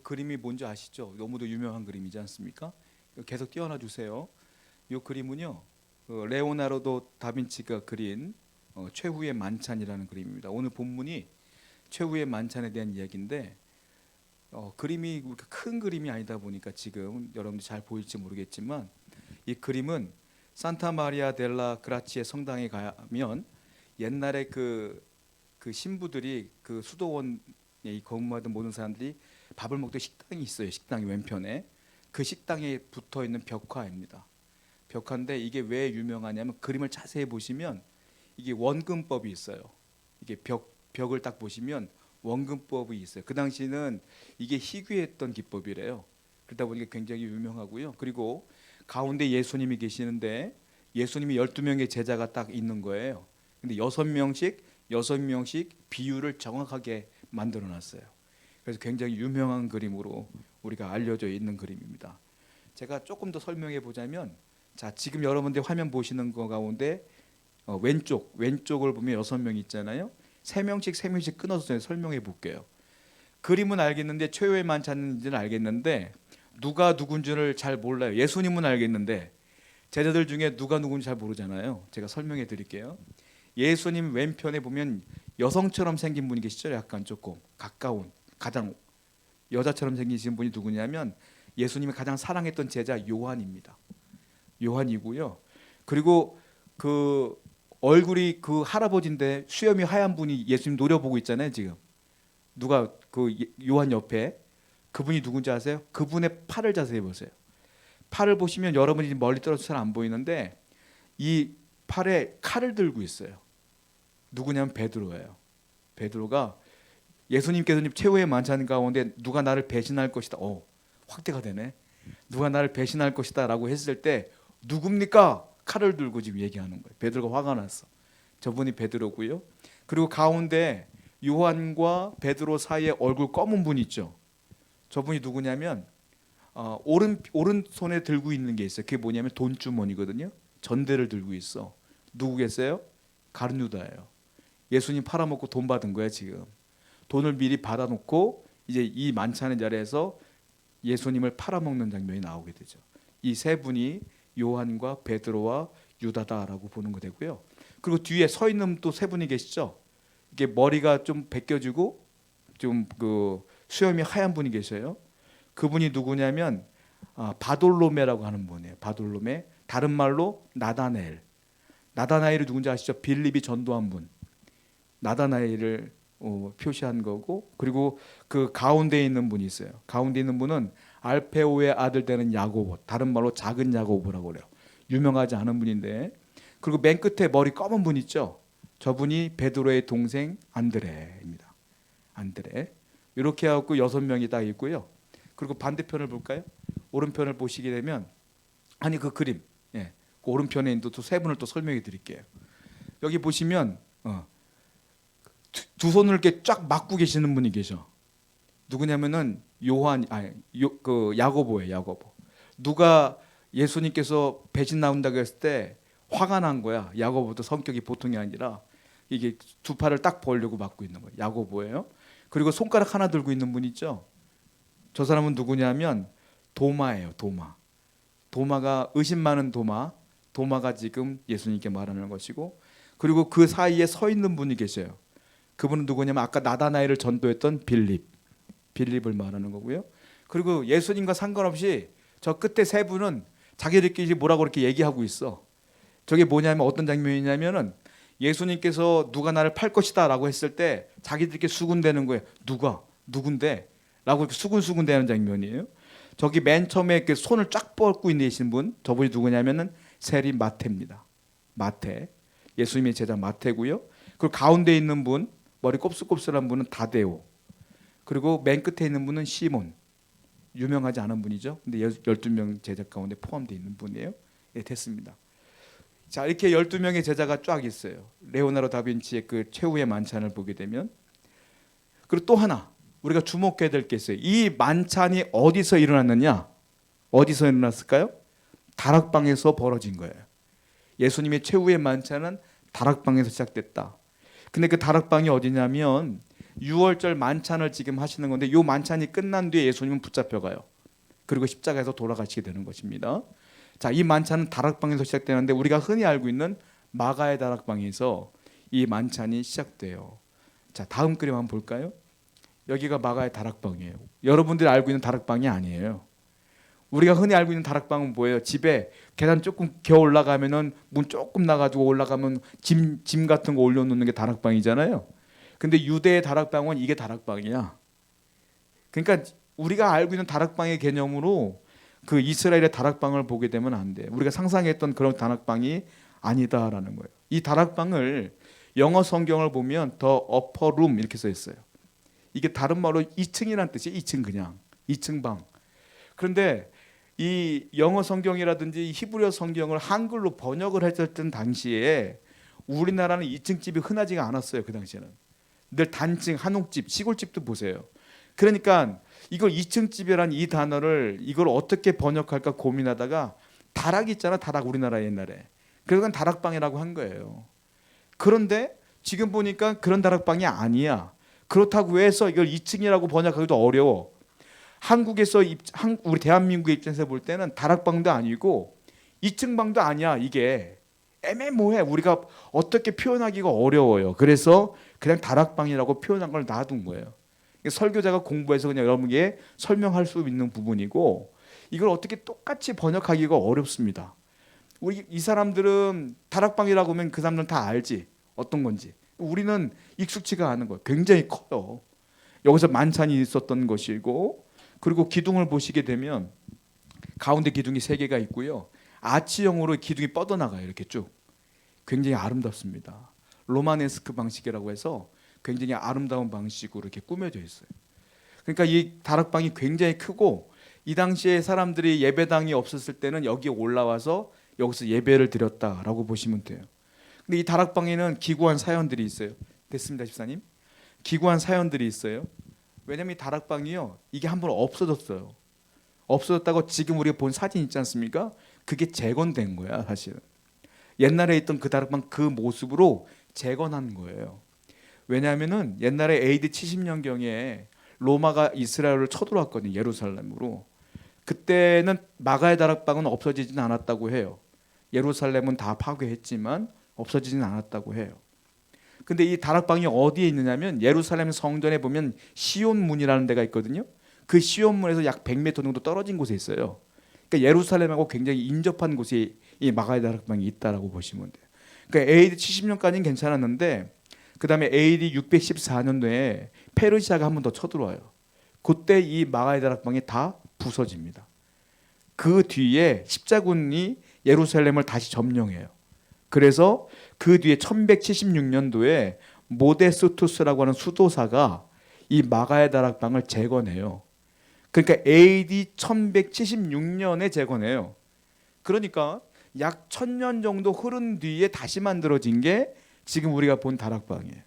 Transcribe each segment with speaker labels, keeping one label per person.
Speaker 1: 그림이 뭔지 아시죠? 너무도 유명한 그림이지 않습니까? 계속 띄워놔 주세요. 이 그림은요, 레오나르도 다빈치가 그린 최후의 만찬이라는 그림입니다. 오늘 본문이 최후의 만찬에 대한 이야기인데 그림이 그렇게 큰 그림이 아니다 보니까 지금 여러분들 잘 보일지 모르겠지만 이 그림은 산타 마리아 델라 그라치의 성당에 가면 옛날에 그 신부들이 그 수도원에 거무하던 모든 사람들이 밥을 먹던 식당이 있어요. 식당이 왼편에 그 식당에 붙어 있는 벽화입니다. 벽화인데 이게 왜 유명하냐면 그림을 자세히 보시면 이게 원근법이 있어요. 이게 벽을 딱 보시면 원근법이 있어요. 그 당시는 이게 희귀했던 기법이래요. 그러다 보니까 굉장히 유명하고요. 그리고 가운데 예수님이 계시는데 예수님이 12명의 제자가 딱 있는 거예요. 근데 6명씩 비율을 정확하게 만들어 놨어요. 그래서 굉장히 유명한 그림으로 우리가 알려져 있는 그림입니다. 제가 조금 더 설명해 보자면 자, 지금 여러분들 화면 보시는 거 가운데 왼쪽을 보면 6명 있잖아요. 3명씩 끊어서 설명해 볼게요. 그림은 알겠는데 최후의 만찬인지는 알겠는데 누가 누군지를 잘 몰라요. 예수님은 알겠는데 제자들 중에 누가 누군지 잘 모르잖아요. 제가 설명해 드릴게요. 예수님 왼편에 보면 여성처럼 생긴 분이 계시죠. 약간 조금 가까운 가장 여자처럼 생기신 분이 누구냐면 예수님이 가장 사랑했던 제자 요한입니다. 요한이고요. 그리고 그 얼굴이 그 할아버지인데 수염이 하얀 분이 예수님 노려보고 있잖아요. 지금 누가 그 요한 옆에 그분이 누군지 아세요? 그분의 팔을 자세히 보세요. 팔을 보시면 여러분이 멀리 떨어져서 잘 안 보이는데 이 팔에 칼을 들고 있어요. 누구냐면 베드로예요. 베드로가 예수님께서 최후의 만찬 가운데 누가 나를 배신할 것이다. 확대가 되네. 누가 나를 배신할 것이다 라고 했을 때 누굽니까? 칼을 들고 지금 얘기하는 거예요. 베드로가 화가 났어. 저분이 베드로고요. 그리고 가운데 요한과 베드로 사이에 얼굴 검은 분 있죠. 저분이 누구냐면 오른손에 들고 있는 게 있어요. 그게 뭐냐면 돈주머니거든요. 전대를 들고 있어. 누구겠어요? 가룟유다예요. 예수님 팔아먹고 돈 받은 거야 지금. 돈을 미리 받아놓고 이제 이 만찬의 자리에서 예수님을 팔아먹는 장면이 나오게 되죠. 이 세 분이 요한과 베드로와 유다다라고 보는 거 되고요. 그리고 뒤에 서 있는 또 세 분이 계시죠. 이게 머리가 좀 벗겨지고 좀 그 수염이 하얀 분이 계셔요. 그분이 누구냐면 바돌로메라고 하는 분이에요. 바돌로메. 다른 말로 나다나엘. 나다나엘이 누군지 아시죠? 빌립이 전도한 분. 나다나엘을 표시한 거고, 그리고 그 가운데 있는 분이 있어요. 가운데 있는 분은 알페오의 아들 되는 야고보, 다른 말로 작은 야고보라고 그래요. 유명하지 않은 분인데, 그리고 맨 끝에 머리 검은 분 있죠. 저분이 베드로의 동생 안드레입니다. 안드레. 이렇게 해갖고 6명이 딱 있고요. 그리고 반대편을 볼까요? 오른편을 보시게 되면 아니 그 그림, 그 오른편에 있는 또 세 분을 또 설명해 드릴게요. 여기 보시면 두 손을 이렇게 쫙 막고 계시는 분이 계셔. 누구냐면은 야고보예요. 야고보. 누가 예수님께서 배신 나온다고 했을 때 화가 난 거야. 야고보도 성격이 보통이 아니라 이게 두 팔을 딱 벌려고 막고 있는 거예요. 야고보예요. 그리고 손가락 하나 들고 있는 분 있죠. 저 사람은 누구냐면 도마예요. 도마. 도마가 의심 많은 도마. 도마가 지금 예수님께 말하는 것이고, 그리고 그 사이에 서 있는 분이 계셔요. 그분은 누구냐면 아까 나다나엘을 전도했던 빌립을 말하는 거고요. 그리고 예수님과 상관없이 저 끝에 세 분은 자기들끼리 뭐라고 그렇게 얘기하고 있어. 저게 뭐냐면 어떤 장면이냐면은 예수님께서 누가 나를 팔 것이다 라고 했을 때 자기들끼리 수군대는 거예요. 누군데? 라고 수군수군대는 장면이에요. 저기 맨 처음에 그 손을 쫙 뻗고 계신 분, 저분이 누구냐면은 세리 마태입니다. 마태. 예수님의 제자 마태고요. 그리고 가운데 있는 분, 머리 곱슬곱슬한 분은 다데오. 그리고 맨 끝에 있는 분은 시몬. 유명하지 않은 분이죠. 근데 12명 제자 가운데 포함되어 있는 분이에요. 됐습니다. 자, 이렇게 12명의 제자가 쫙 있어요. 레오나르도 다빈치의 그 최후의 만찬을 보게 되면. 그리고 또 하나 우리가 주목해야 될 게 있어요. 이 만찬이 어디서 일어났느냐? 어디서 일어났을까요? 다락방에서 벌어진 거예요. 예수님의 최후의 만찬은 다락방에서 시작됐다. 근데 그 다락방이 어디냐면 유월절 만찬을 지금 하시는 건데 이 만찬이 끝난 뒤에 예수님은 붙잡혀가요. 그리고 십자가에서 돌아가시게 되는 것입니다. 자, 이 만찬은 다락방에서 시작되는데 우리가 흔히 알고 있는 마가의 다락방에서 이 만찬이 시작돼요. 자, 다음 그림 한번 볼까요? 여기가 마가의 다락방이에요. 여러분들이 알고 있는 다락방이 아니에요. 우리가 흔히 알고 있는 다락방은 뭐예요? 집에 계단 조금 기어 올라가면은 문 조금 나가지고 올라가면 짐 같은 거 올려놓는 게 다락방이잖아요. 근데 유대의 다락방은 이게 다락방이야. 그러니까 우리가 알고 있는 다락방의 개념으로 그 이스라엘의 다락방을 보게 되면 안 돼. 우리가 상상했던 그런 다락방이 아니다라는 거예요. 이 다락방을 영어 성경을 보면 더 upper room 이렇게 써 있어요. 이게 다른 말로 2층이란 뜻이에요. 2층 그냥 2층 방. 그런데 이 영어 성경이라든지 히브리어 성경을 한글로 번역을 했었던 당시에 우리나라는 2층 집이 흔하지가 않았어요. 그 당시에는 늘 단층, 한옥집, 시골집도 보세요. 그러니까 이걸 2층 집이라는 이 단어를 이걸 어떻게 번역할까 고민하다가 다락 있잖아. 다락 우리나라 옛날에. 그래서 다락방이라고 한 거예요. 그런데 지금 보니까 그런 다락방이 아니야. 그렇다고 해서 이걸 2층이라고 번역하기도 어려워. 한국에서 우리 대한민국의 입장에서 볼 때는 다락방도 아니고 2층 방도 아니야. 이게 애매모호해. 우리가 어떻게 표현하기가 어려워요. 그래서 그냥 다락방이라고 표현한 걸 놔둔 거예요. 설교자가 공부해서 그냥 여러분에게 설명할 수 있는 부분이고 이걸 어떻게 똑같이 번역하기가 어렵습니다. 우리 이 사람들은 다락방이라고 하면 그 사람들은 다 알지. 어떤 건지. 우리는 익숙치가 않은 거예요. 굉장히 커요. 여기서 만찬이 있었던 것이고 그리고 기둥을 보시게 되면 가운데 기둥이 3개가 있고요. 아치형으로 기둥이 뻗어나가요. 이렇게 쭉. 굉장히 아름답습니다. 로마네스크 방식이라고 해서 굉장히 아름다운 방식으로 이렇게 꾸며져 있어요. 그러니까 이 다락방이 굉장히 크고 이 당시에 사람들이 예배당이 없었을 때는 여기에 올라와서 여기서 예배를 드렸다라고 보시면 돼요. 근데 이 다락방에는 기구한 사연들이 있어요. 됐습니다, 집사님. 기구한 사연들이 있어요. 왜냐면 이 다락방이요, 이게 한 번 없어졌어요. 없어졌다고 지금 우리가 본 사진 있지 않습니까? 그게 재건된 거야, 사실은. 옛날에 있던 그 다락방 그 모습으로 재건한 거예요. 왜냐하면은 옛날에 AD 70년경에 로마가 이스라엘을 쳐들어왔거든요, 예루살렘으로. 그때는 마가의 다락방은 없어지진 않았다고 해요. 예루살렘은 다 파괴했지만 없어지진 않았다고 해요. 근데 이 다락방이 어디에 있느냐면 예루살렘 성전에 보면 시온문이라는 데가 있거든요. 그 시온문에서 약 100m 정도 떨어진 곳에 있어요. 그러니까 예루살렘하고 굉장히 인접한 곳에 이 마가의 다락방이 있다라고 보시면 돼요. 그러니까 AD 70년까지는 괜찮았는데 그 다음에 AD 614년도에 페르시아가 한 번 더 쳐들어와요. 그때 이 마가의 다락방이 다 부서집니다. 그 뒤에 십자군이 예루살렘을 다시 점령해요. 그래서 그 뒤에 1176년도에 모데스투스라고 하는 수도사가 이 마가의 다락방을 재건해요. 그러니까 AD 1176년에 재건해요. 그러니까 약 1000년 정도 흐른 뒤에 다시 만들어진 게 지금 우리가 본 다락방이에요.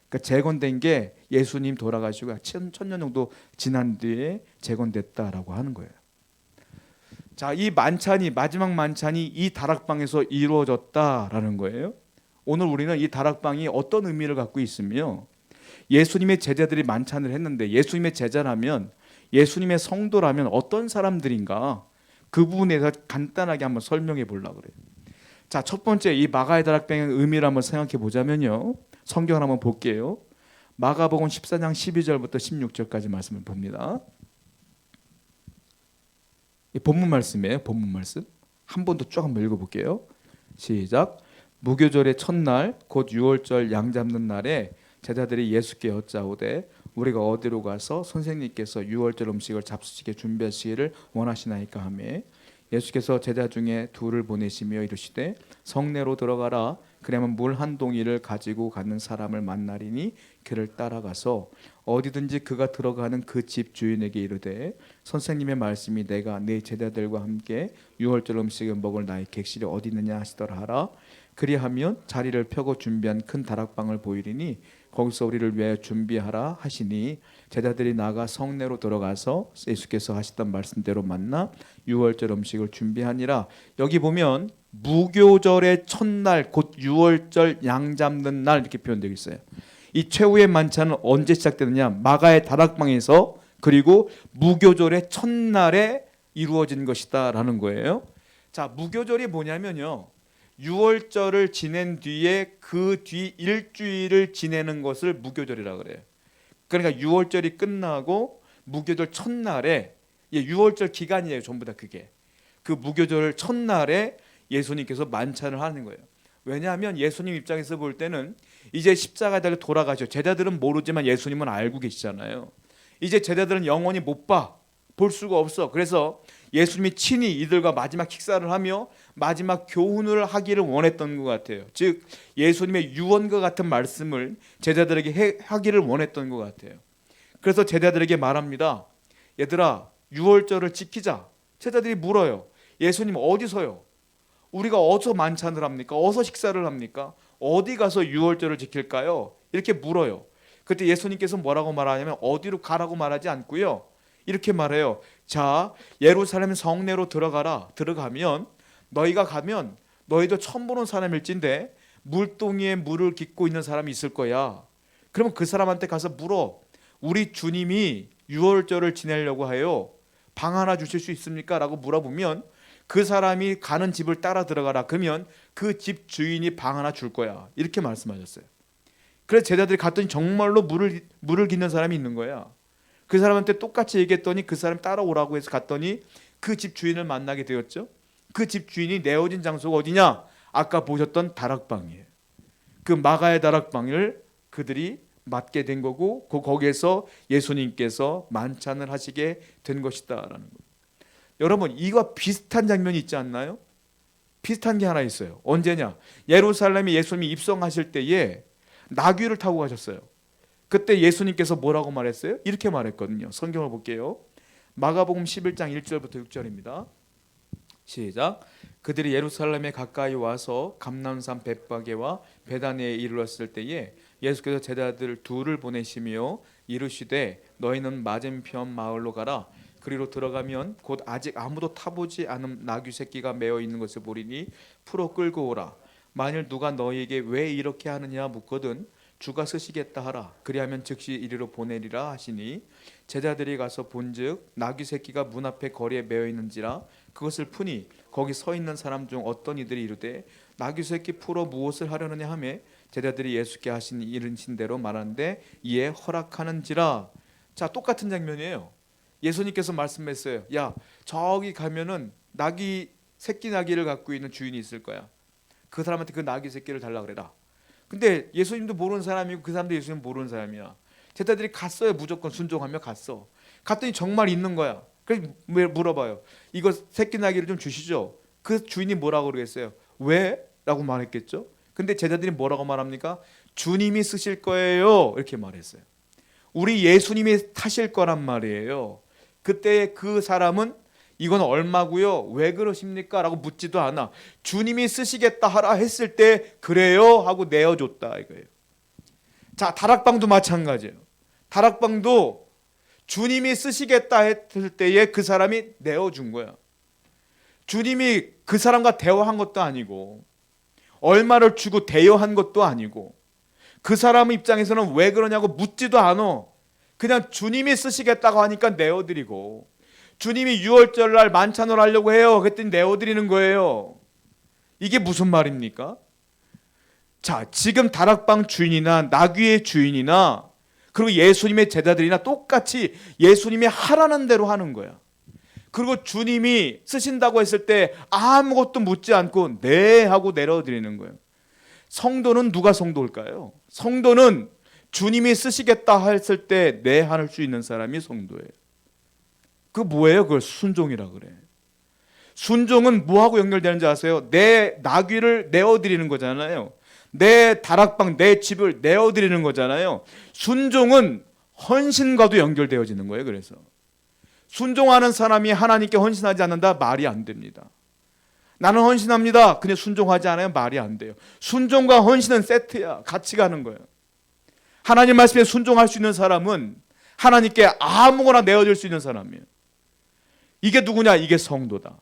Speaker 1: 그러니까 재건된 게 예수님 돌아가시고 1000년 정도 지난 뒤에 재건됐다라고 하는 거예요. 자, 이 만찬이 마지막 만찬이 이 다락방에서 이루어졌다라는 거예요. 오늘 우리는 이 다락방이 어떤 의미를 갖고 있으며 예수님의 제자들이 만찬을 했는데 예수님의 제자라면 예수님의 성도라면 어떤 사람들인가 그 부분에 대해서 간단하게 한번 설명해 보려고 그래요. 자, 첫 번째 이 마가의 다락방의 의미를 한번 생각해 보자면요. 성경을 한번 볼게요. 마가복음 14장 12절부터 16절까지 말씀을 봅니다. 이 본문 말씀이에요. 본문 말씀. 한 번 더 쭉 한번 읽어볼게요. 시작. 무교절의 첫날 곧 유월절 양 잡는 날에 제자들이 예수께 여짜오되 우리가 어디로 가서 선생님께서 유월절 음식을 잡수시게 준비하시기를 원하시나이까 하매 예수께서 제자 중에 둘을 보내시며 이르시되 성내로 들어가라. 그러면 물 한 동이를 가지고 가는 사람을 만나리니 그를 따라가서 어디든지 그가 들어가는 그 집 주인에게 이르되 선생님의 말씀이 내가 네 제자들과 함께 유월절 음식을 먹을 나의 객실이 어디 있느냐 하시더라 하라. 그리하면 자리를 펴고 준비한 큰 다락방을 보이리니 거기서 우리를 위하여 준비하라 하시니 제자들이 나가 성내로 들어가서 예수께서 하시던 말씀대로 만나 유월절 음식을 준비하니라. 여기 보면 무교절의 첫날 곧 유월절 양 잡는 날 이렇게 표현되어 있어요. 이 최후의 만찬은 언제 시작되느냐? 마가의 다락방에서, 그리고 무교절의 첫날에 이루어진 것이다라는 거예요. 자, 무교절이 뭐냐면요, 유월절을 지낸 뒤에 그 뒤 일주일을 지내는 것을 무교절이라 그래요. 그러니까 유월절이 끝나고 무교절 첫날에, 유월절 기간이에요, 전부 다. 그게 그 무교절 첫날에 예수님께서 만찬을 하는 거예요. 왜냐하면 예수님 입장에서 볼 때는 이제 십자가에 달려 돌아가죠. 제자들은 모르지만 예수님은 알고 계시잖아요. 이제 제자들은 영원히 못 봐, 볼 수가 없어. 그래서 예수님이 친히 이들과 마지막 식사를 하며 마지막 교훈을 하기를 원했던 것 같아요. 즉 예수님의 유언과 같은 말씀을 제자들에게 하기를 원했던 것 같아요. 그래서 제자들에게 말합니다. 얘들아, 유월절을 지키자. 제자들이 물어요. 예수님, 어디서요? 우리가 어디서 만찬을 합니까? 어디서 식사를 합니까? 어디 가서 유월절을 지킬까요? 이렇게 물어요. 그때 예수님께서 뭐라고 말하냐면, 어디로 가라고 말하지 않고요, 이렇게 말해요. 자, 예루살렘 성내로 들어가면, 너희가 가면 너희도 처음 보는 사람일진데 물동이에 물을 깃고 있는 사람이 있을 거야. 그러면 그 사람한테 가서 물어. 우리 주님이 유월절을 지내려고 해요. 방 하나 주실 수 있습니까? 라고 물어보면 그 사람이 가는 집을 따라 들어가라. 그러면 그 집 주인이 방 하나 줄 거야. 이렇게 말씀하셨어요. 그래서 제자들이 갔더니 정말로 물을 깃는 사람이 있는 거야. 그 사람한테 똑같이 얘기했더니 그 사람 따라오라고 해서 갔더니 그 집 주인을 만나게 되었죠. 그 집 주인이 내어진 장소가 어디냐? 아까 보셨던 다락방이에요. 그 마가의 다락방을 그들이 맡게 된 거고, 거기에서 예수님께서 만찬을 하시게 된 것이다라는 거예요. 여러분, 이와 비슷한 장면이 있지 않나요? 비슷한 게 하나 있어요. 언제냐? 예루살렘에 예수님이 입성하실 때에 나귀를 타고 가셨어요. 그때 예수님께서 뭐라고 말했어요? 이렇게 말했거든요. 성경을 볼게요. 마가복음 11장 1절부터 6절입니다. 시작. 그들이 예루살렘에 가까이 와서 감람산 벳바게와 베다니에 이르렀을 때에 예수께서 제자들 둘을 보내시며 이르시되 너희는 맞은편 마을로 가라. 그리로 들어가면 곧 아직 아무도 타보지 않은 나귀 새끼가 매어 있는 것을 보리니 풀어 끌고 오라. 만일 누가 너희에게 왜 이렇게 하느냐 묻거든 주가 쓰시겠다 하라. 그리하면 즉시 이리로 보내리라 하시니 제자들이 가서 본즉 나귀 새끼가 문 앞에 거리에 매어 있는지라 그것을 푸니 거기 서 있는 사람 중 어떤 이들이 이르되 나귀 새끼 풀어 무엇을 하려느냐 하며 제자들이 예수께 하신 이르신 대로 말하는데 이에 허락하는지라. 자, 똑같은 장면이에요. 예수님께서 말씀했어요. 야, 저기 가면은 새끼 나귀를 갖고 있는 주인이 있을 거야. 그 사람한테 그 나귀 새끼를 달라 그래라. 근데 예수님도 모르는 사람이고 그 사람도 예수님 모르는 사람이야. 제자들이 갔어요. 무조건 순종하며 갔어. 갔더니 정말 있는 거야. 그래서 물어봐요. 이거 새끼 나귀를 좀 주시죠. 그 주인이 뭐라고 그러겠어요? 왜? 라고 말했겠죠. 근데 제자들이 뭐라고 말합니까? 주님이 쓰실 거예요. 이렇게 말했어요. 우리 예수님이 타실 거란 말이에요. 그때 그 사람은 이건 얼마고요? 왜 그러십니까? 라고 묻지도 않아. 주님이 쓰시겠다 하라 했을 때 그래요 하고 내어줬다 이거예요. 자, 다락방도 마찬가지예요. 다락방도 주님이 쓰시겠다 했을 때에 그 사람이 내어준 거야. 주님이 그 사람과 대화한 것도 아니고 얼마를 주고 대여한 것도 아니고 그 사람 입장에서는 왜 그러냐고 묻지도 않아. 그냥 주님이 쓰시겠다고 하니까 내어드리고, 주님이 유월절날 만찬을 하려고 해요. 그랬더니 내어드리는 거예요. 이게 무슨 말입니까? 자, 지금 다락방 주인이나 나귀의 주인이나 그리고 예수님의 제자들이나 똑같이 예수님이 하라는 대로 하는 거야. 그리고 주님이 쓰신다고 했을 때 아무것도 묻지 않고 네 하고 내려드리는 거예요. 성도는 누가 성도일까요? 성도는 주님이 쓰시겠다 했을 때 네 할 수 있는 사람이 성도예요. 그 뭐예요? 그걸 순종이라 그래. 순종은 뭐하고 연결되는지 아세요? 내 나귀를 내어드리는 거잖아요. 내 다락방, 내 집을 내어드리는 거잖아요. 순종은 헌신과도 연결되어지는 거예요. 그래서 순종하는 사람이 하나님께 헌신하지 않는다? 말이 안 됩니다. 나는 헌신합니다. 근데 순종하지 않아요? 말이 안 돼요. 순종과 헌신은 세트야. 같이 가는 거예요. 하나님 말씀에 순종할 수 있는 사람은 하나님께 아무거나 내어줄 수 있는 사람이에요. 이게 누구냐? 이게 성도다.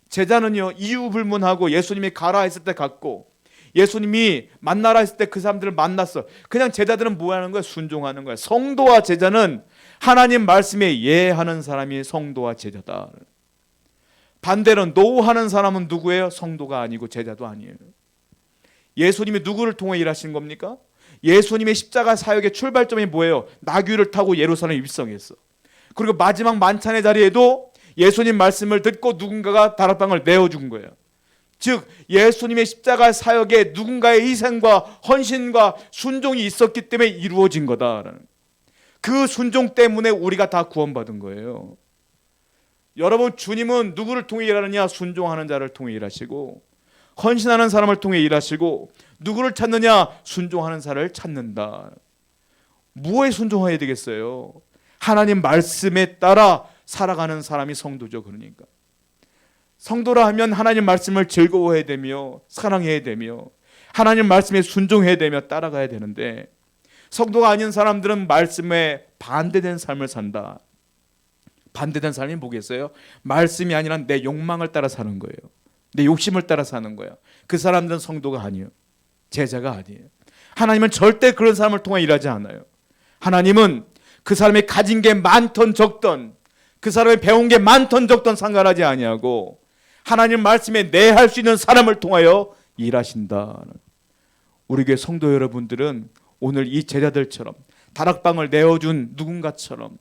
Speaker 1: 제자는요, 이유 불문하고 예수님이 가라 했을 때 갔고, 예수님이 만나라 했을 때 그 사람들을 만났어. 그냥 제자들은 뭐 하는 거야? 순종하는 거야. 성도와 제자는 하나님 말씀에 예하는 사람이 성도와 제자다. 반대로 노하는 사람은 누구예요? 성도가 아니고 제자도 아니에요. 예수님이 누구를 통해 일하신 겁니까? 예수님의 십자가 사역의 출발점이 뭐예요? 나귀를 타고 예루살렘 입성했어. 그리고 마지막 만찬의 자리에도 예수님 말씀을 듣고 누군가가 다락방을 내어준 거예요. 즉 예수님의 십자가 사역에 누군가의 희생과 헌신과 순종이 있었기 때문에 이루어진 거다라는, 그 순종 때문에 우리가 다 구원받은 거예요. 여러분, 주님은 누구를 통해 일하느냐? 순종하는 자를 통해 일하시고 헌신하는 사람을 통해 일하시고, 누구를 찾느냐? 순종하는 자를 찾는다. 무엇에 순종해야 되겠어요? 하나님 말씀에 따라 살아가는 사람이 성도죠. 그러니까 성도라 하면 하나님 말씀을 즐거워해야 되며 사랑해야 되며 하나님 말씀에 순종해야 되며 따라가야 되는데, 성도가 아닌 사람들은 말씀에 반대된 삶을 산다. 반대된 삶이 뭐겠어요? 말씀이 아니라 내 욕망을 따라 사는 거예요. 내 욕심을 따라 사는 거예요. 그 사람들은 성도가 아니에요. 제자가 아니에요. 하나님은 절대 그런 사람을 통해 일하지 않아요. 하나님은 그 사람이 가진 게 많던 적던, 그 사람이 배운 게 많던 적던 상관하지 아니하고 하나님 말씀에 내할 수 있는 사람을 통하여 일하신다. 우리 교회 성도 여러분들은 오늘 이 제자들처럼 다락방을 내어준 누군가처럼,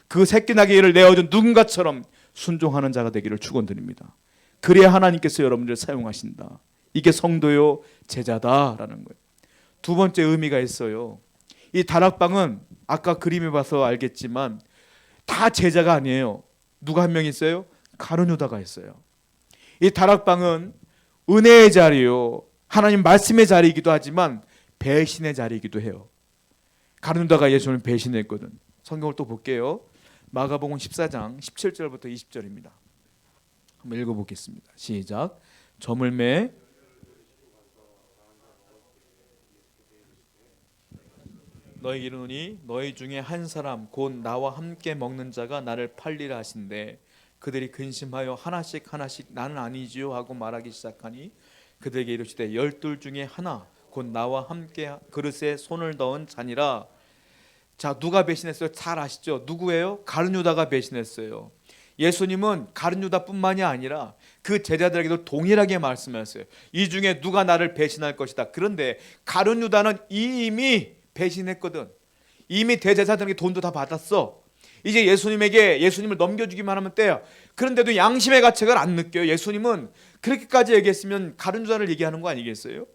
Speaker 1: 그 새끼 나귀를 내어준 누군가처럼 순종하는 자가 되기를 축원드립니다. 그래야 하나님께서 여러분들을 사용하신다. 이게 성도요 제자다라는 거예요. 두 번째 의미가 있어요. 이 다락방은 아까 그림에 봐서 알겠지만 다 제자가 아니에요. 누가 한 명 있어요? 가룟 유다가 있어요. 이 다락방은 은혜의 자리요, 하나님 말씀의 자리이기도 하지만 배신의 자리이기도 해요. 가룟 유다가 예수님을 배신했거든. 성경을 또 볼게요. 마가복음 14장 17절부터 20절입니다. 한번 읽어보겠습니다. 시작. 저물매 너희 이르노니 너희 중에 한 사람 곧 나와 함께 먹는 자가 나를 팔리라 하신대. 그들이 근심하여 하나씩 나는 아니지요 하고 말하기 시작하니 그들에게 이르시되 열둘 중에 하나 곧 나와 함께 그릇에 손을 넣은 자니라. 자, 누가 배신했어요? 잘 아시죠? 누구예요? 가룟 유다가 배신했어요. 예수님은 가룟 유다뿐만이 아니라 그 제자들에게도 동일하게 말씀하셨어요. 이 중에 누가 나를 배신할 것이다. 그런데 가룟 유다는 이미 배신했거든. 이미 대제사장에게 돈도 다 받았어. 이제 예수님을 넘겨주기만 하면 돼요. 그런데도 양심의 가책을 안 느껴요. 예수님은 그렇게까지 얘기했으면 가룟 유다를 얘기하는 거 아니겠어요?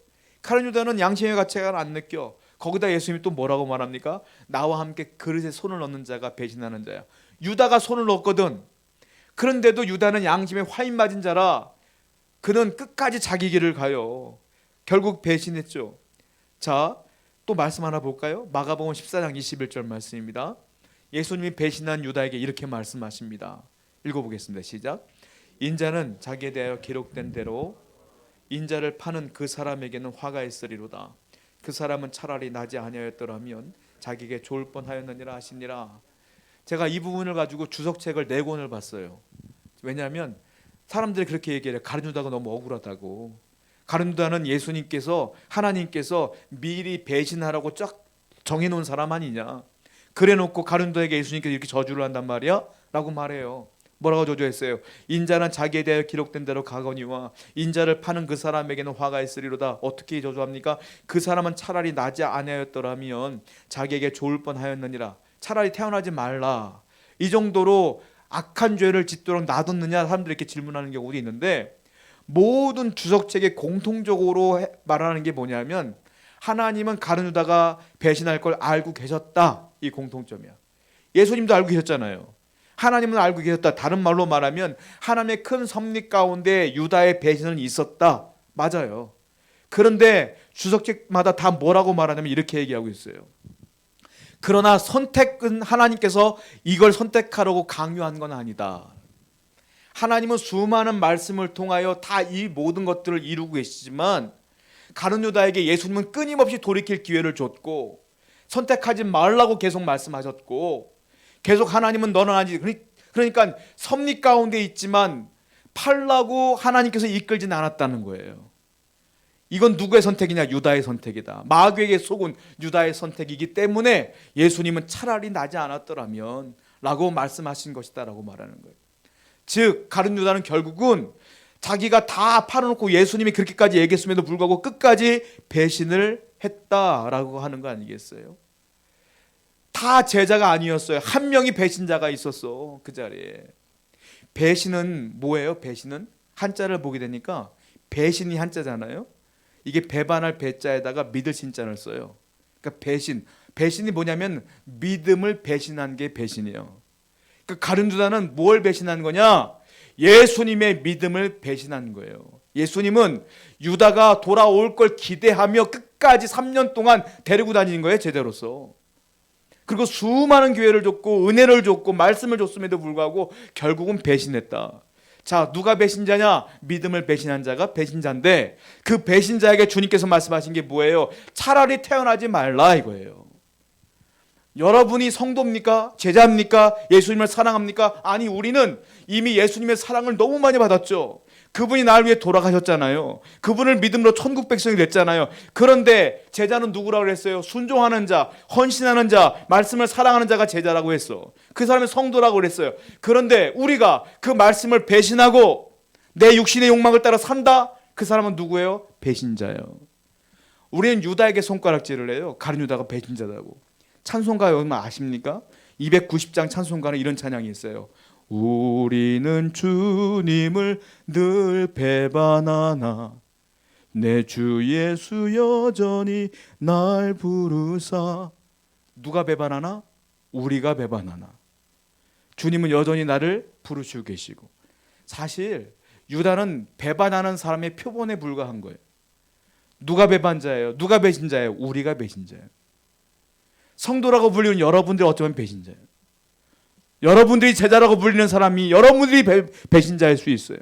Speaker 1: 가룟 유다는 양심의 가책을 안 느껴. 거기다 예수님이 또 뭐라고 말합니까? 나와 함께 그릇에 손을 넣는 자가 배신하는 자야. 유다가 손을 넣었거든. 그런데도 유다는 양심에 화인 맞은 자라 그는 끝까지 자기 길을 가요. 결국 배신했죠. 자, 또 말씀 하나 볼까요? 마가복음 14장 21절 말씀입니다. 예수님이 배신한 유다에게 이렇게 말씀하십니다. 읽어보겠습니다. 시작. 인자는 자기에 대하여 기록된 대로 인자를 파는 그 사람에게는 화가 있으리로다. 그 사람은 차라리 나지 아니하였더라면 자기에게 좋을 뻔하였느니라 하시니라. 제가 이 부분을 가지고 주석책을 4권을 봤어요. 왜냐하면 사람들이 그렇게 얘기해요. 가룟 유다가 너무 억울하다고. 가룟 유다는 예수님께서, 하나님께서 미리 배신하라고 쫙 정해놓은 사람 아니냐. 그래놓고 가룟 유다에게 예수님께서 이렇게 저주를 한단 말이야? 라고 말해요. 뭐라고 저주했어요? 인자는 자기에 대하여 기록된 대로 가거니와 인자를 파는 그 사람에게는 화가 있으리로다. 어떻게 저주합니까? 그 사람은 차라리 나지 아니하였더라면 자기에게 좋을 뻔하였느니라. 차라리 태어나지 말라. 이 정도로 악한 죄를 짓도록 놔뒀느냐, 사람들이 이렇게 질문하는 경우도 있는데, 모든 주석책에 공통적으로 말하는 게 뭐냐면 하나님은 가룟 유다가 배신할 걸 알고 계셨다. 이 공통점이야. 예수님도 알고 계셨잖아요. 하나님은 알고 계셨다. 다른 말로 말하면 하나님의 큰 섭리 가운데 유다의 배신은 있었다. 맞아요. 그런데 주석책마다 다 뭐라고 말하냐면 이렇게 얘기하고 있어요. 그러나 선택은 하나님께서 이걸 선택하라고 강요한 건 아니다. 하나님은 수많은 말씀을 통하여 다 이 모든 것들을 이루고 계시지만 가룟 유다에게 예수님은 끊임없이 돌이킬 기회를 줬고 선택하지 말라고 계속 말씀하셨고 계속 하나님은 너는 아니지. 그러니까 섭리 가운데 있지만 팔라고 하나님께서 이끌진 않았다는 거예요. 이건 누구의 선택이냐? 유다의 선택이다. 마귀에게 속은 유다의 선택이기 때문에 예수님은 차라리 나지 않았더라면 라고 말씀하신 것이다 라고 말하는 거예요. 즉 가룟 유다는 결국은 자기가 다 팔아놓고 예수님이 그렇게까지 얘기했음에도 불구하고 끝까지 배신을 했다라고 하는 거 아니겠어요? 다 제자가 아니었어요. 한 명이 배신자가 있었어. 그 자리에. 배신은 뭐예요? 배신은 한자를 보게 되니까 배신이 한자잖아요. 이게 배반할 배자에다가 믿을 신자를 써요. 그러니까 배신이 뭐냐면 믿음을 배신한 게 배신이에요. 그러니까 가룟 유다는 뭘 배신한 거냐? 예수님의 믿음을 배신한 거예요. 예수님은 유다가 돌아올 걸 기대하며 끝까지 3년 동안 데리고 다니는 거예요, 제자로서. 그리고 수많은 기회를 줬고 은혜를 줬고 말씀을 줬음에도 불구하고 결국은 배신했다. 자, 누가 배신자냐? 믿음을 배신한 자가 배신자인데 그 배신자에게 주님께서 말씀하신 게 뭐예요? 차라리 태어나지 말라 이거예요. 여러분이 성도입니까? 제자입니까? 예수님을 사랑합니까? 아니, 우리는 이미 예수님의 사랑을 너무 많이 받았죠. 그분이 나를 위해 돌아가셨잖아요. 그분을 믿음으로 천국 백성이 됐잖아요. 그런데 제자는 누구라고 그랬어요? 순종하는 자, 헌신하는 자, 말씀을 사랑하는 자가 제자라고 했어. 그 사람이 성도라고 그랬어요. 그런데 우리가 그 말씀을 배신하고 내 육신의 욕망을 따라 산다? 그 사람은 누구예요? 배신자예요. 우리는 유다에게 손가락질을 해요. 가룟 유다가 배신자다고. 찬송가 여러분 아십니까? 290장 찬송가는 이런 찬양이 있어요. 우리는 주님을 늘 배반하나 내 주 예수 여전히 날 부르사. 누가 배반하나? 우리가 배반하나. 주님은 여전히 나를 부르시고 계시고. 사실 유다는 배반하는 사람의 표본에 불과한 거예요. 누가 배반자예요? 누가 배신자예요? 우리가 배신자예요. 성도라고 불리는 여러분들이 어쩌면 배신자예요. 여러분들이 제자라고 불리는 사람이 여러분들이 배신자일 수 있어요.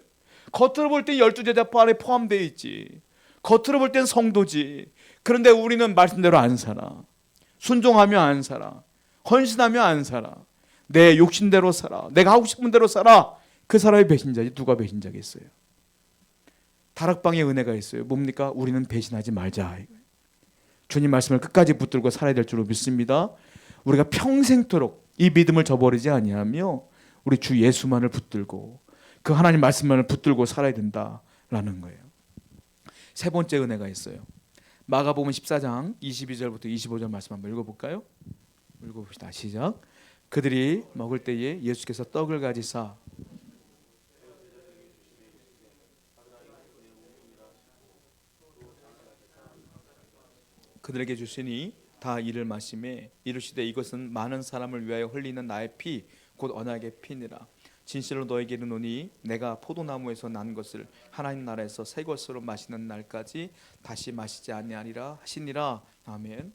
Speaker 1: 겉으로 볼 땐 12제자파 안에 포함되어 있지. 겉으로 볼 땐 성도지. 그런데 우리는 말씀대로 안 살아. 순종하며 안 살아. 헌신하며 안 살아. 내 욕심대로 살아. 내가 하고 싶은 대로 살아. 그 사람이 배신자지. 누가 배신자겠어요? 다락방에 은혜가 있어요. 뭡니까? 우리는 배신하지 말자. 주님 말씀을 끝까지 붙들고 살아야 될 줄로 믿습니다. 우리가 평생토록 이 믿음을 저버리지 아니하며 우리 주 예수만을 붙들고 그 하나님 말씀만을 붙들고 살아야 된다라는 거예요. 세 번째 은혜가 있어요. 마가복음 14장 22절부터 25절 말씀 한번 읽어볼까요? 읽어봅시다. 시작. 그들이 먹을 때에 예수께서 떡을 가지사 그들에게 주시니 다 이를 마시매 이르시되 이것은 많은 사람을 위하여 흘리는 나의 피 곧 언약의 피니라. 진실로 너에게 이르노니 내가 포도나무에서 난 것을 하나님 나라에서 새 것으로 마시는 날까지 다시 마시지 아니하리라 하시니라. 아멘.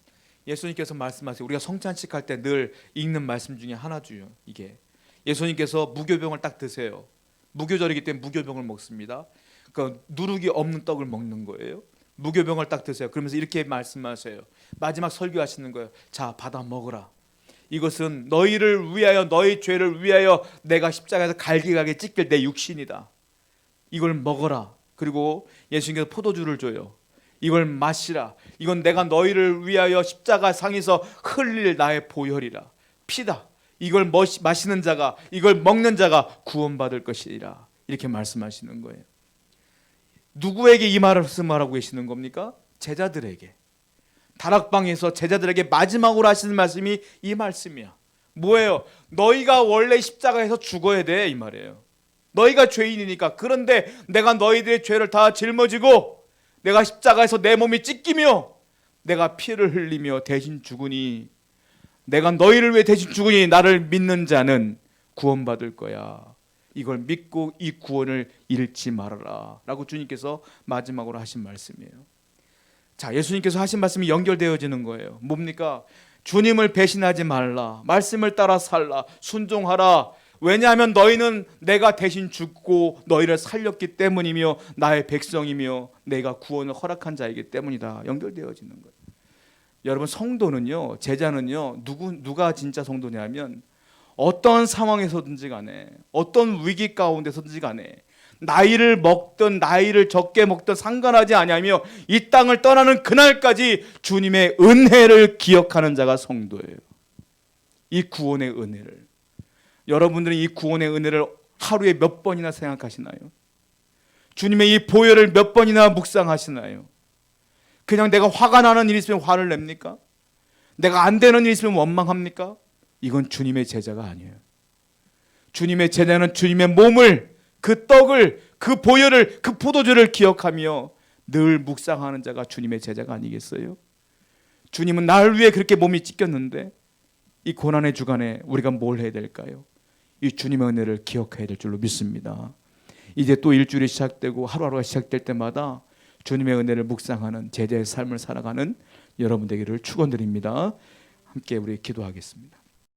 Speaker 1: 예수님께서 말씀하세요. 우리가 성찬식 할 때 늘 읽는 말씀 중에 하나죠. 이게 예수님께서 무교병을 딱 드세요. 무교절이기 때문에 무교병을 먹습니다. 그러니까 누룩이 없는 떡을 먹는 거예요. 무교병을 딱 드세요. 그러면서 이렇게 말씀하세요. 마지막 설교하시는 거예요. 자, 받아 먹으라. 이것은 너희를 위하여 너희 죄를 위하여 내가 십자가에서 갈기가게 찢길 내 육신이다. 이걸 먹어라. 그리고 예수님께서 포도주를 줘요. 이걸 마시라. 이건 내가 너희를 위하여 십자가 상에서 흘릴 나의 보혈이라. 피다. 이걸 마시는 자가 이걸 먹는 자가 구원받을 것이라. 이렇게 말씀하시는 거예요. 누구에게 이 말씀하라고 계시는 겁니까? 제자들에게. 다락방에서 제자들에게 마지막으로 하시는 말씀이 이 말씀이야. 뭐예요? 너희가 원래 십자가에서 죽어야 돼 이 말이에요. 너희가 죄인이니까. 그런데 내가 너희들의 죄를 다 짊어지고 내가 십자가에서 내 몸이 찢기며 내가 피를 흘리며 대신 죽으니 내가 너희를 위해 대신 죽으니 나를 믿는 자는 구원받을 거야. 이걸 믿고 이 구원을 잃지 말아라 라고 주님께서 마지막으로 하신 말씀이에요. 자, 예수님께서 하신 말씀이 연결되어지는 거예요. 뭡니까? 주님을 배신하지 말라. 말씀을 따라 살라. 순종하라. 왜냐하면 너희는 내가 대신 죽고 너희를 살렸기 때문이며 나의 백성이며 내가 구원을 허락한 자이기 때문이다. 연결되어지는 거예요. 여러분, 성도는요, 제자는요, 누가 진짜 성도냐면 어떤 상황에서든지 간에 어떤 위기 가운데서든지 간에 나이를 먹든 나이를 적게 먹든 상관하지 아니하며 이 땅을 떠나는 그날까지 주님의 은혜를 기억하는 자가 성도예요. 이 구원의 은혜를. 여러분들은 이 구원의 은혜를 하루에 몇 번이나 생각하시나요? 주님의 이 보혈을 몇 번이나 묵상하시나요? 그냥 내가 화가 나는 일이 있으면 화를 냅니까? 내가 안 되는 일이 있으면 원망합니까? 이건 주님의 제자가 아니에요. 주님의 제자는 주님의 몸을, 그 떡을, 그 보혈을, 그 포도주를 기억하며 늘 묵상하는 자가 주님의 제자가 아니겠어요? 주님은 나를 위해 그렇게 몸이 찢겼는데 이 고난의 주간에 우리가 뭘 해야 될까요? 이 주님의 은혜를 기억해야 될 줄로 믿습니다. 이제 또 일주일이 시작되고 하루하루가 시작될 때마다 주님의 은혜를 묵상하는 제자의 삶을 살아가는 여러분 되기를 축원드립니다. 함께 우리 기도하겠습니다.